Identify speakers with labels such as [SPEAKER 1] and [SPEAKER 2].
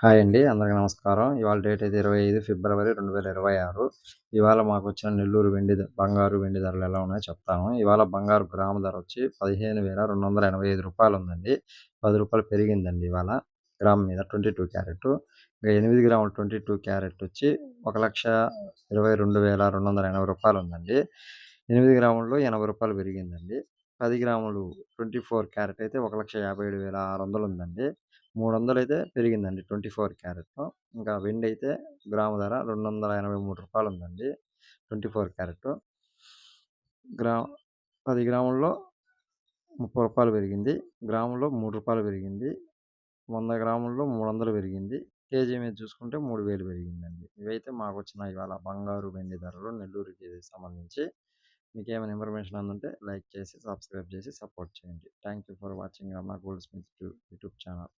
[SPEAKER 1] Hi అండి. అందరికి నమస్కారం. ఇవాళ డేట్ అయితే 25 ఫిబ్రవరి 2026. ఇవాళ మాకొచ్చిన నెల్లూరు బంగారు, వెండి ధరలు ఎలా ఉన్నాయో చెప్తాను. ఇవాళ బంగారు గ్రాము ధర వచ్చి రూ. 15,285 ఉందండి. రూ. 10 పెరిగిందండి ఇవాళ గ్రామ్ మీద 22 క్యారెట్. ఇక 8 గ్రాములు 22 క్యారెట్ వచ్చి రూ. 1,22,280 ఉందండి. 8 గ్రాముల్లో రూ. 80 పెరిగిందండి. 10 గ్రాములు 24 క్యారెట్ అయితే 1,57,600 ఉందండి. 300 అయితే పెరిగిందండి 24 క్యారెట్‌లో. ఇంకా వెండయితే గ్రాము ధర రూ. 283 ఉందండి. 24 క్యారెట్. గ్రా 10 గ్రాముల్లో రూ. 30 పెరిగింది. గ్రాములో రూ. 3 పెరిగింది. 100 గ్రాముల్లో 300 పెరిగింది. కేజీ మీద చూసుకుంటే 3000 పెరిగిందండి. ఇవైతే మాకొచ్చిన ఇవాళ బంగారు, వెండి ధరలు నెల్లూరుకి సంబంధించి. మీకేమైనా ఇన్ఫర్మేషన్ అందుంటే లైక్ చేసి, సబ్స్క్రైబ్ చేసి సపోర్ట్ చేయండి. Thank you for watching Ramana gold Smith YouTube channel.